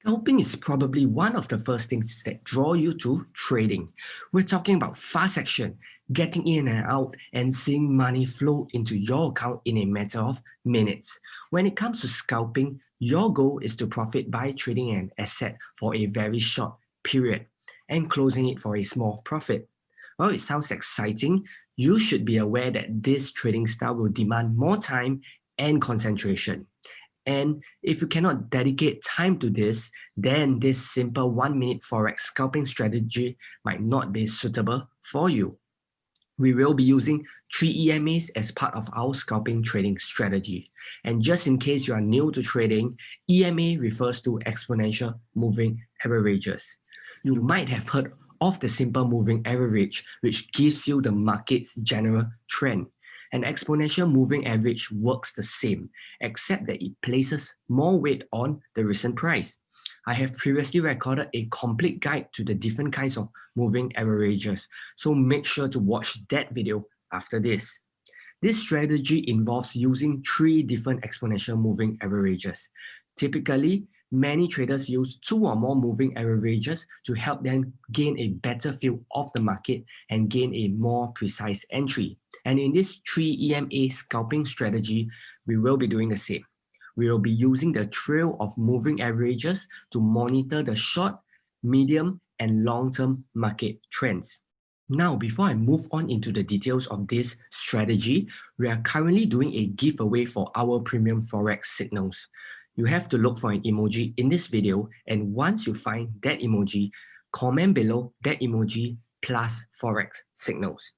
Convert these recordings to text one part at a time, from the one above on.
Scalping is probably one of the first things that draw you to trading. We're talking about fast action, getting in and out, and seeing money flow into your account in a matter of minutes. When it comes to scalping, your goal is to profit by trading an asset for a very short period and closing it for a small profit. While it sounds exciting, you should be aware that this trading style will demand more time and concentration. And if you cannot dedicate time to this, then this simple 1 minute Forex scalping strategy might not be suitable for you. We will be using 3 EMAs as part of our scalping trading strategy. And just in case you are new to trading, EMA refers to exponential moving averages. You might have heard of the simple moving average, which gives you the market's general trend. An exponential moving average works the same, except that it places more weight on the recent price. I have previously recorded a complete guide to the different kinds of moving averages, so make sure to watch that video after this. This strategy involves using 3 different exponential moving averages. Typically, many traders use 2 or more moving averages to help them gain a better feel of the market and gain a more precise entry. And in this 3 EMA scalping strategy, we will be doing the same. We will be using the trail of moving averages to monitor the short, medium, and long-term market trends. Now, before I move on into the details of this strategy, we are currently doing a giveaway for our premium Forex signals. You have to look for an emoji in this video, and once you find that emoji, comment below that emoji plus Forex signals.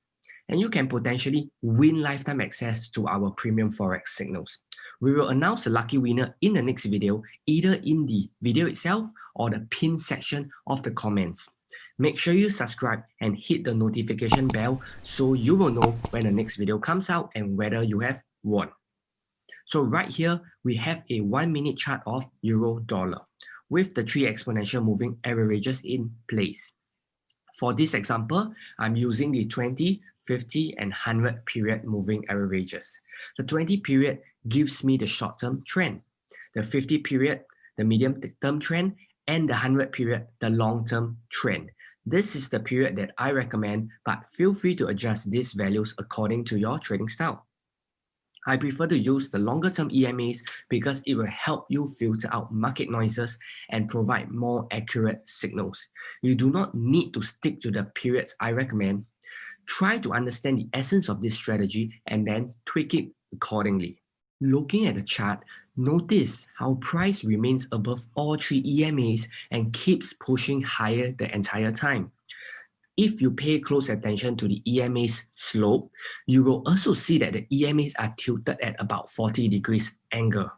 And you can potentially win lifetime access to our premium Forex signals. We will announce the lucky winner in the next video, either in the video itself or the pin section of the comments. Make sure you subscribe and hit the notification bell so you will know when the next video comes out and whether you have won. So right here, we have a 1 minute chart of euro dollar with the 3 exponential moving averages in place. For this example, I'm using the 20, 50, and 100 period moving averages. The 20 period gives me the short-term trend, the 50 period, the medium-term trend, and the 100 period, the long-term trend. This is the period that I recommend, but feel free to adjust these values according to your trading style. I prefer to use the longer-term EMAs because it will help you filter out market noises and provide more accurate signals. You do not need to stick to the periods I recommend. Try to understand the essence of this strategy and then tweak it accordingly. Looking at the chart, notice how price remains above all 3 EMAs and keeps pushing higher the entire time. If you pay close attention to the EMA's slope, you will also see that the EMAs are tilted at about 40 degrees angle.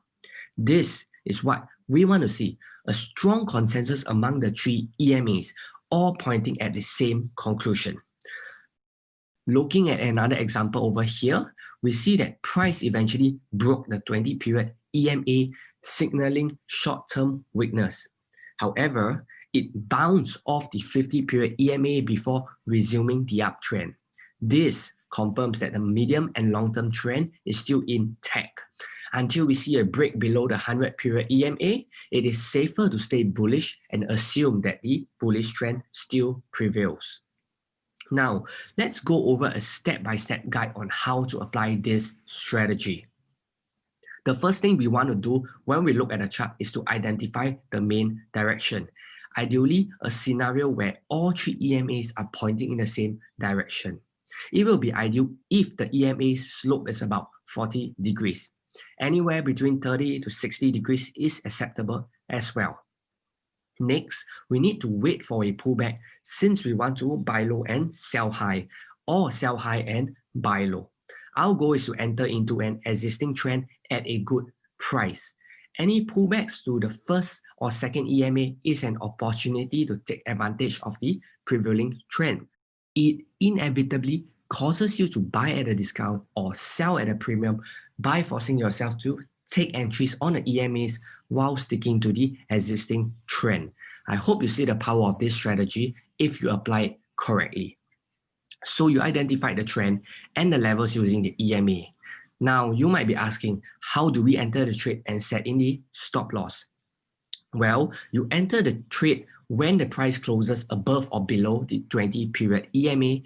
This is what we want to see, a strong consensus among the 3 EMAs, all pointing at the same conclusion. Looking at another example over here, we see that price eventually broke the 20 period EMA, signaling short-term weakness. However, it bounced off the 50 period EMA before resuming the uptrend. This confirms that the medium and long-term trend is still intact. Until we see a break below the 100 period EMA, it is safer to stay bullish and assume that the bullish trend still prevails. Now, let's go over a step-by-step guide on how to apply this strategy. The first thing we want to do when we look at a chart is to identify the main direction. Ideally, a scenario where all 3 EMAs are pointing in the same direction. It will be ideal if the EMA's slope is about 40 degrees. Anywhere between 30 to 60 degrees is acceptable as well. Next, we need to wait for a pullback since we want to buy low and sell high, or sell high and buy low. Our goal is to enter into an existing trend at a good price. Any pullbacks to the first or second EMA is an opportunity to take advantage of the prevailing trend. It inevitably causes you to buy at a discount or sell at a premium by forcing yourself to take entries on the EMAs while sticking to the existing trend. I hope you see the power of this strategy if you apply it correctly. So you identify the trend and the levels using the EMA. Now, you might be asking, how do we enter the trade and set in the stop loss? Well, you enter the trade when the price closes above or below the 20 period EMA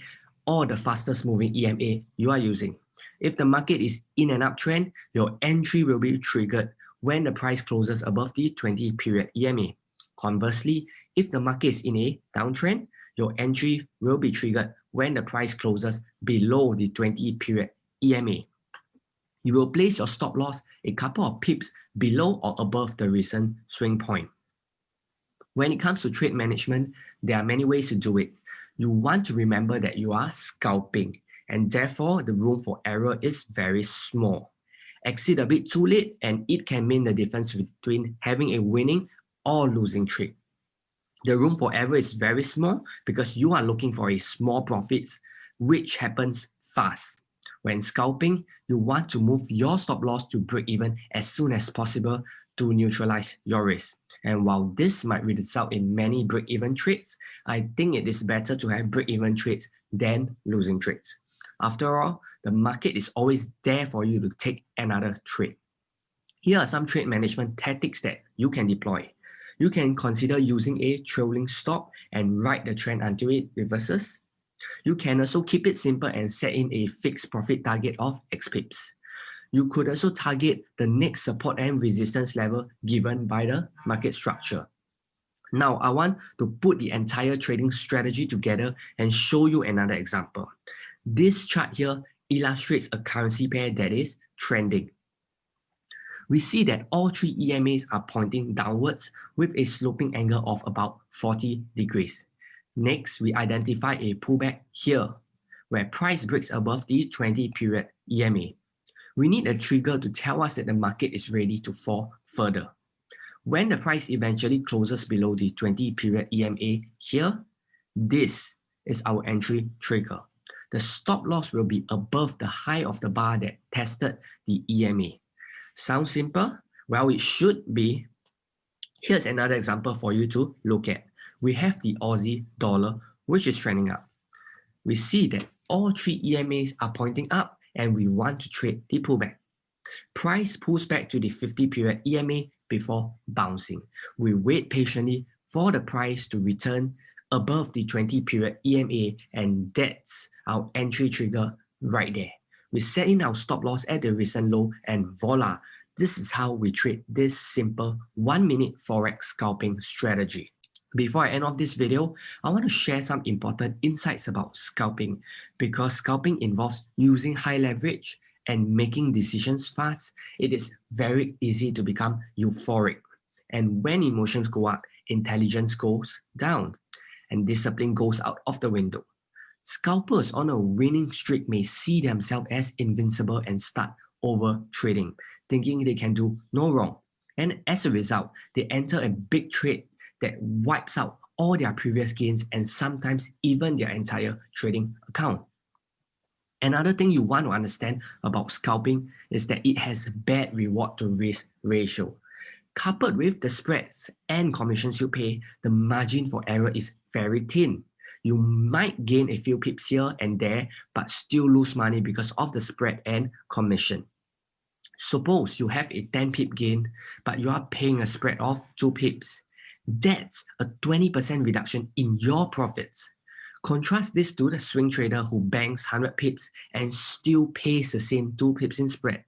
or the fastest moving EMA you are using. If the market is in an uptrend, your entry will be triggered when the price closes above the 20 period EMA. Conversely, if the market is in a downtrend, your entry will be triggered when the price closes below the 20 period EMA. You will place your stop loss a couple of pips below or above the recent swing point. When it comes to trade management, there are many ways to do it. You want to remember that you are scalping, and therefore the room for error is very small. Exit a bit too late, and it can mean the difference between having a winning or losing trade. The room for error is very small because you are looking for a small profits, which happens fast. When scalping, you want to move your stop loss to break even as soon as possible to neutralize your risk. And while this might result in many break-even trades, I think it is better to have break-even trades than losing trades. After all, the market is always there for you to take another trade. Here are some trade management tactics that you can deploy. You can consider using a trailing stop and ride the trend until it reverses. You can also keep it simple and set in a fixed profit target of X pips. You could also target the next support and resistance level given by the market structure. Now, I want to put the entire trading strategy together and show you another example. This chart here illustrates a currency pair that is trending. We see that all three EMAs are pointing downwards with a sloping angle of about 40 degrees. Next, we identify a pullback here, where price breaks above the 20 period EMA. We need a trigger to tell us that the market is ready to fall further. When the price eventually closes below the 20 period EMA here, this is our entry trigger. The stop loss will be above the high of the bar that tested the EMA. Sounds simple? Well, it should be. Here's another example for you to look at. We have the Aussie dollar, which is trending up. We see that all three EMAs are pointing up and we want to trade the pullback. Price pulls back to the 50 period EMA before bouncing. We wait patiently for the price to return above the 20 period EMA, and that's our entry trigger right there. We set in our stop loss at the recent low, and voila, this is how we trade this simple 1-minute Forex scalping strategy. Before I end off this video, I want to share some important insights about scalping, because scalping involves using high leverage and making decisions fast. It is very easy to become euphoric. And when emotions go up, intelligence goes down and discipline goes out of the window. Scalpers on a winning streak may see themselves as invincible and start over trading, thinking they can do no wrong. And as a result, they enter a big trade that wipes out all their previous gains and sometimes even their entire trading account. Another thing you want to understand about scalping is that it has a bad reward to risk ratio. Coupled with the spreads and commissions you pay, the margin for error is very thin. You might gain a few pips here and there, but still lose money because of the spread and commission. Suppose you have a 10 pip gain, but you are paying a spread of 2 pips. That's a 20% reduction in your profits. Contrast this to the swing trader who banks 100 pips and still pays the same 2 pips in spread.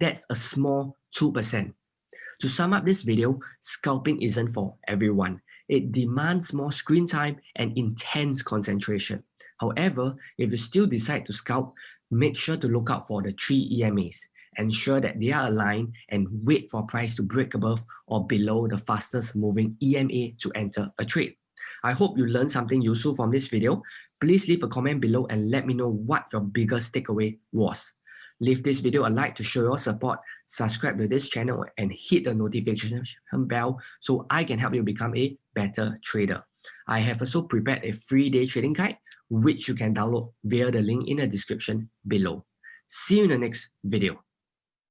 That's a small 2%. To sum up this video, scalping isn't for everyone. It demands more screen time and intense concentration. However, if you still decide to scalp, make sure to look out for the 3 EMAs. Ensure that they are aligned and wait for price to break above or below the fastest moving EMA to enter a trade. I hope you learned something useful from this video. Please leave a comment below and let me know what your biggest takeaway was. Leave this video a like to show your support, subscribe to this channel, and hit the notification bell so I can help you become a better trader. I have also prepared a free day trading guide, which you can download via the link in the description below. See you in the next video.